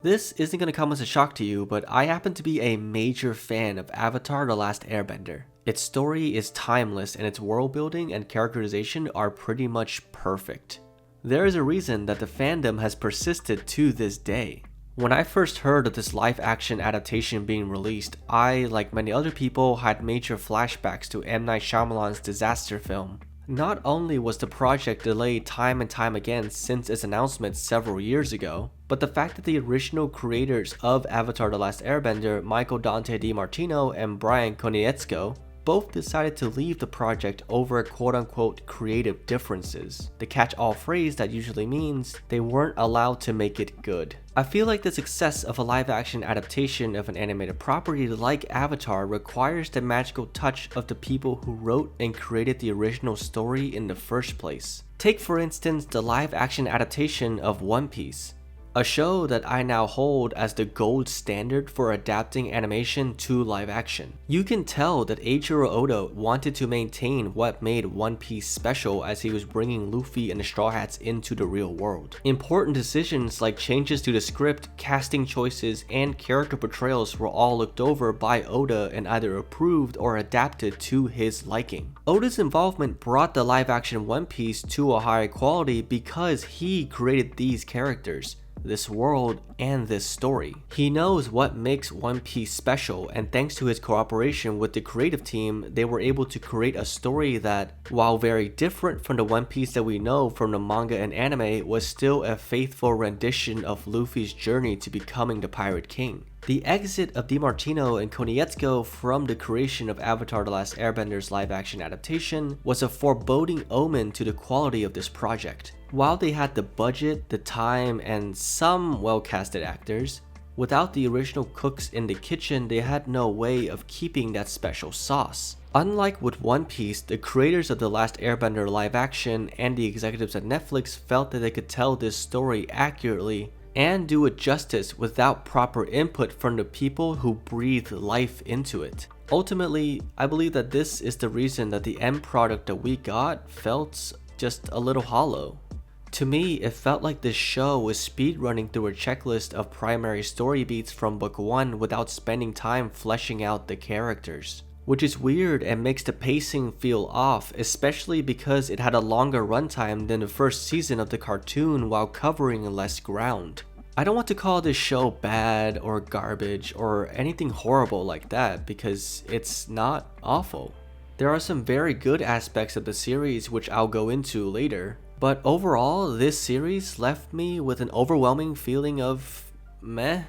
This isn't going to come as a shock to you, but I happen to be a major fan of Avatar the Last Airbender. Its story is timeless and its world building and characterization are pretty much perfect. There is a reason that the fandom has persisted to this day. When I first heard of this live-action adaptation being released, I, like many other people, had major flashbacks to M. Night Shyamalan's disaster film. Not only was the project delayed time and time again since its announcement several years ago, but the fact that the original creators of Avatar the Last Airbender, Michael Dante DiMartino and Brian Konietzko, both decided to leave the project over quote-unquote creative differences, the catch-all phrase that usually means they weren't allowed to make it good. I feel like the success of a live-action adaptation of an animated property like Avatar requires the magical touch of the people who wrote and created the original story in the first place. Take for instance the live-action adaptation of One Piece, a show that I now hold as the gold standard for adapting animation to live action. You can tell that Eiichiro Oda wanted to maintain what made One Piece special as he was bringing Luffy and the Straw Hats into the real world. Important decisions like changes to the script, casting choices, and character portrayals were all looked over by Oda and either approved or adapted to his liking. Oda's involvement brought the live action One Piece to a higher quality because he created these characters, this world, and this story. He knows what makes One Piece special, and thanks to his cooperation with the creative team, they were able to create a story that, while very different from the One Piece that we know from the manga and anime, was still a faithful rendition of Luffy's journey to becoming the Pirate King. The exit of DiMartino and Konietzko from the creation of Avatar the Last Airbender's live-action adaptation was a foreboding omen to the quality of this project. While they had the budget, the time, and some well-casted actors, without the original cooks in the kitchen, they had no way of keeping that special sauce. Unlike with One Piece, the creators of The Last Airbender live action and the executives at Netflix felt that they could tell this story accurately and do it justice without proper input from the people who breathed life into it. Ultimately, I believe that this is the reason that the end product that we got felt just a little hollow. To me, it felt like this show was speedrunning through a checklist of primary story beats from book 1 without spending time fleshing out the characters. Which is weird and makes the pacing feel off, especially because it had a longer runtime than the first season of the cartoon while covering less ground. I don't want to call this show bad or garbage or anything horrible like that because it's not awful. There are some very good aspects of the series which I'll go into later. But overall, this series left me with an overwhelming feeling of meh.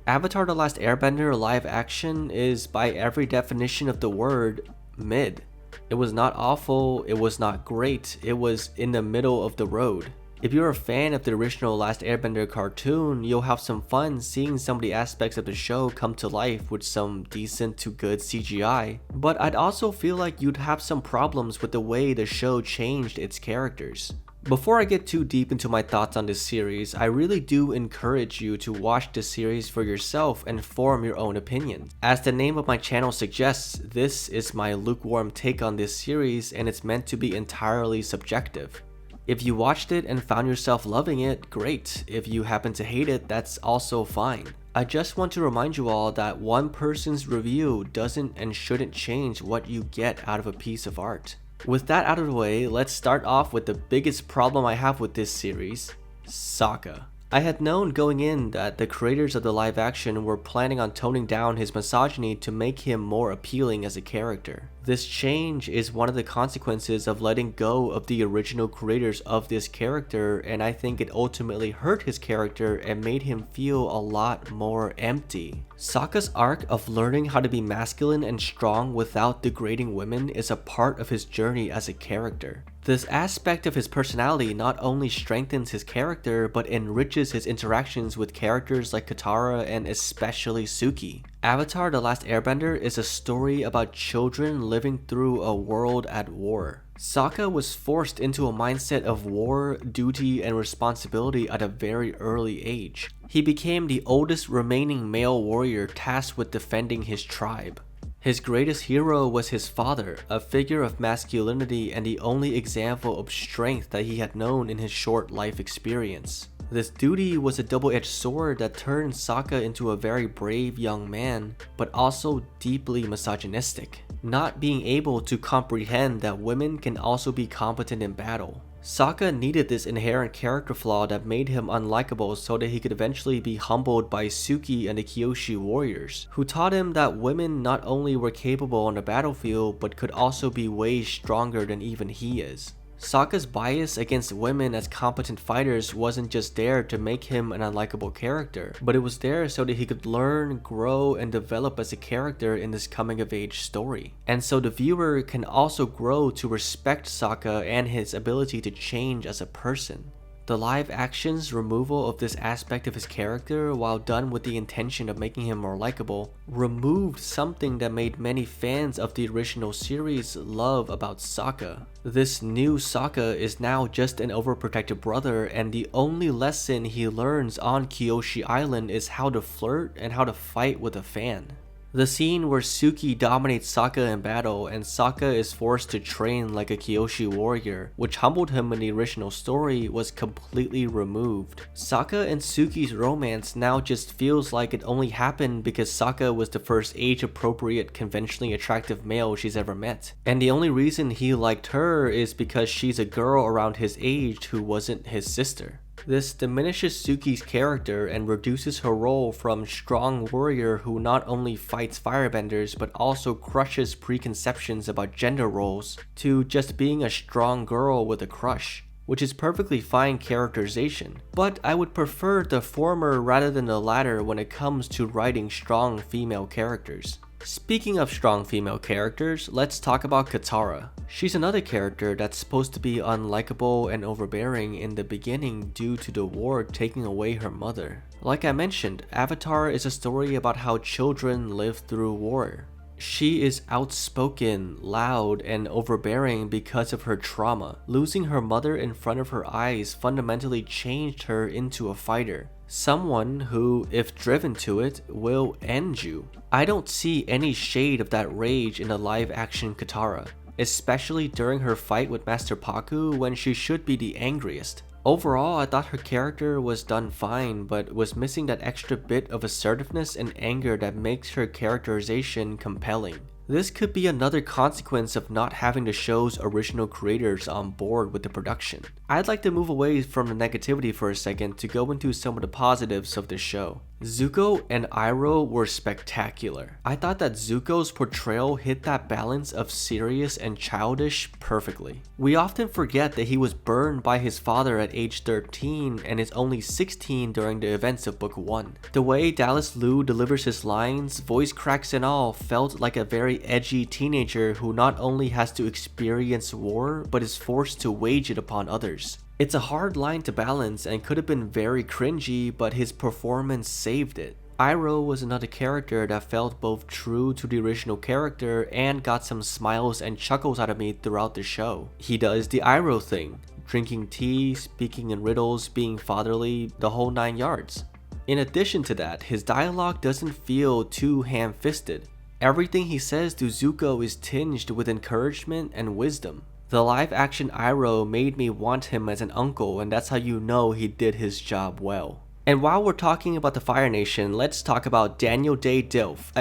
Avatar the Last Airbender live action is, by every definition of the word, mid. It was not awful, it was not great, it was in the middle of the road. If you're a fan of the original Last Airbender cartoon, you'll have some fun seeing some of the aspects of the show come to life with some decent to good CGI, but I'd also feel like you'd have some problems with the way the show changed its characters. Before I get too deep into my thoughts on this series, I really do encourage you to watch this series for yourself and form your own opinion. As the name of my channel suggests, this is my lukewarm take on this series and it's meant to be entirely subjective. If you watched it and found yourself loving it, great. If you happen to hate it, that's also fine. I just want to remind you all that one person's review doesn't and shouldn't change what you get out of a piece of art. With that out of the way, let's start off with the biggest problem I have with this series, Sokka. I had known going in that the creators of the live action were planning on toning down his misogyny to make him more appealing as a character. This change is one of the consequences of letting go of the original creators of this character, and I think it ultimately hurt his character and made him feel a lot more empty. Sokka's arc of learning how to be masculine and strong without degrading women is a part of his journey as a character. This aspect of his personality not only strengthens his character, but enriches his interactions with characters like Katara and especially Suki. Avatar the Last Airbender is a story about children living through a world at war. Sokka was forced into a mindset of war, duty, and responsibility at a very early age. He became the oldest remaining male warrior tasked with defending his tribe. His greatest hero was his father, a figure of masculinity and the only example of strength that he had known in his short life experience. This duty was a double-edged sword that turned Sokka into a very brave young man, but also deeply misogynistic, not being able to comprehend that women can also be competent in battle. Sokka needed this inherent character flaw that made him unlikable so that he could eventually be humbled by Suki and the Kyoshi warriors, who taught him that women not only were capable on the battlefield but could also be way stronger than even he is. Sokka's bias against women as competent fighters wasn't just there to make him an unlikable character, but it was there so that he could learn, grow, and develop as a character in this coming-of-age story. And so the viewer can also grow to respect Sokka and his ability to change as a person. The live action's removal of this aspect of his character, while done with the intention of making him more likable, removed something that made many fans of the original series love about Sokka. This new Sokka is now just an overprotective brother, and the only lesson he learns on Kyoshi Island is how to flirt and how to fight with a fan. The scene where Suki dominates Sokka in battle and Sokka is forced to train like a Kyoshi warrior, which humbled him in the original story, was completely removed. Sokka and Suki's romance now just feels like it only happened because Sokka was the first age-appropriate, conventionally attractive male she's ever met. And the only reason he liked her is because she's a girl around his age who wasn't his sister. This diminishes Suki's character and reduces her role from strong warrior who not only fights firebenders but also crushes preconceptions about gender roles to just being a strong girl with a crush, which is perfectly fine characterization. But I would prefer the former rather than the latter when it comes to writing strong female characters. Speaking of strong female characters, let's talk about Katara. She's another character that's supposed to be unlikable and overbearing in the beginning due to the war taking away her mother. Like I mentioned, Avatar is a story about how children live through war. She is outspoken, loud, and overbearing because of her trauma. Losing her mother in front of her eyes fundamentally changed her into a fighter. Someone who, if driven to it, will end you. I don't see any shade of that rage in the live-action Katara, especially during her fight with Master Pakku when she should be the angriest. Overall, I thought her character was done fine, but was missing that extra bit of assertiveness and anger that makes her characterization compelling. This could be another consequence of not having the show's original creators on board with the production. I'd like to move away from the negativity for a second to go into some of the positives of the show. Zuko and Iroh were spectacular. I thought that Zuko's portrayal hit that balance of serious and childish perfectly. We often forget that he was burned by his father at age 13 and is only 16 during the events of Book 1. The way Dallas Liu delivers his lines, voice cracks and all, felt like a very edgy teenager who not only has to experience war, but is forced to wage it upon others. It's a hard line to balance and could have been very cringy, but his performance saved it. Iroh was another character that felt both true to the original character and got some smiles and chuckles out of me throughout the show. He does the Iroh thing, drinking tea, speaking in riddles, being fatherly, the whole 9 yards. In addition to that, his dialogue doesn't feel too ham-fisted. Everything he says to Zuko is tinged with encouragement and wisdom. The live-action Iroh made me want him as an uncle, and that's how you know he did his job well. And while we're talking about the Fire Nation, let's talk about Daniel Day Dilf.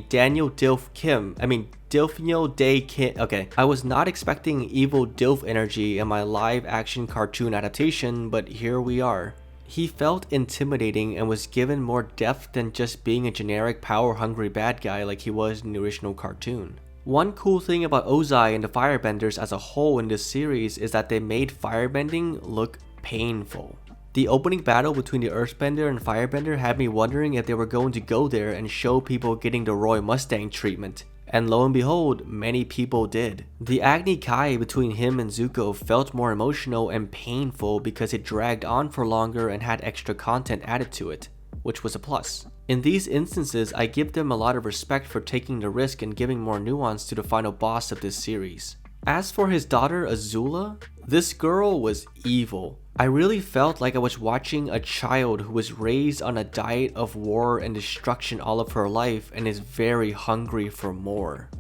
Daniel Dilf Kim. Dilfnyo Day Kim. Okay, I was not expecting evil Dilf energy in my live-action cartoon adaptation, but here we are. He felt intimidating and was given more depth than just being a generic power-hungry bad guy like he was in the original cartoon. One cool thing about Ozai and the Firebenders as a whole in this series is that they made firebending look painful. The opening battle between the Earthbender and Firebender had me wondering if they were going to go there and show people getting the Roy Mustang treatment. And lo and behold, many people did. The Agni Kai between him and Zuko felt more emotional and painful because it dragged on for longer and had extra content added to it, which was a plus. In these instances, I give them a lot of respect for taking the risk and giving more nuance to the final boss of this series. As for his daughter Azula, this girl was evil. I really felt like I was watching a child who was raised on a diet of war and destruction all of her life and is very hungry for more.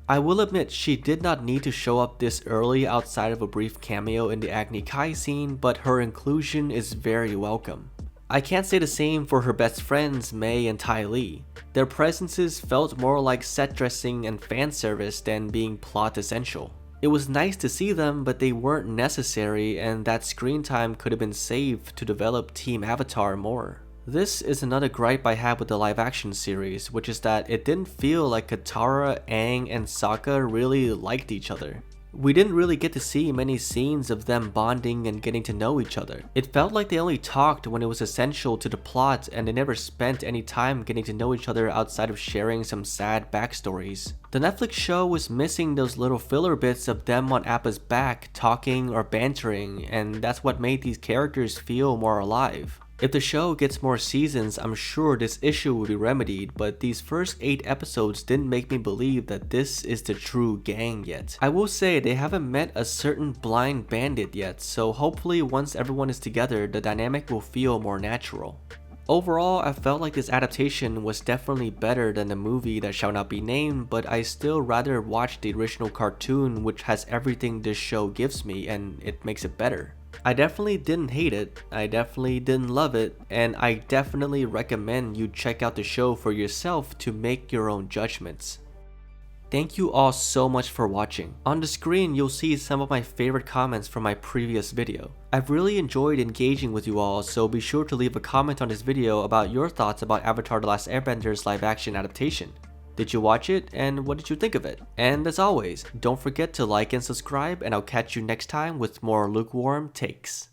I will admit she did not need to show up this early outside of a brief cameo in the Agni Kai scene, but her inclusion is very welcome. I can't say the same for her best friends Mei and Ty Lee. Their presences felt more like set dressing and fan service than being plot essential. It was nice to see them, but they weren't necessary, and that screen time could have been saved to develop Team Avatar more. This is another gripe I had with the live action series, which is that it didn't feel like Katara, Aang, and Sokka really liked each other. We didn't really get to see many scenes of them bonding and getting to know each other. It felt like they only talked when it was essential to the plot, and they never spent any time getting to know each other outside of sharing some sad backstories. The Netflix show was missing those little filler bits of them on Appa's back talking or bantering, and that's what made these characters feel more alive. If the show gets more seasons, I'm sure this issue will be remedied, but these first 8 episodes didn't make me believe that this is the true gang yet. I will say they haven't met a certain blind bandit yet, so hopefully once everyone is together, the dynamic will feel more natural. Overall, I felt like this adaptation was definitely better than the movie that shall not be named, but I still rather watch the original cartoon, which has everything this show gives me, and it makes it better. I definitely didn't hate it, I definitely didn't love it, and I definitely recommend you check out the show for yourself to make your own judgments. Thank you all so much for watching. On the screen, you'll see some of my favorite comments from my previous video. I've really enjoyed engaging with you all, so be sure to leave a comment on this video about your thoughts about Avatar the Last Airbender's live action adaptation. Did you watch it, and what did you think of it? And as always, don't forget to like and subscribe, and I'll catch you next time with more lukewarm takes.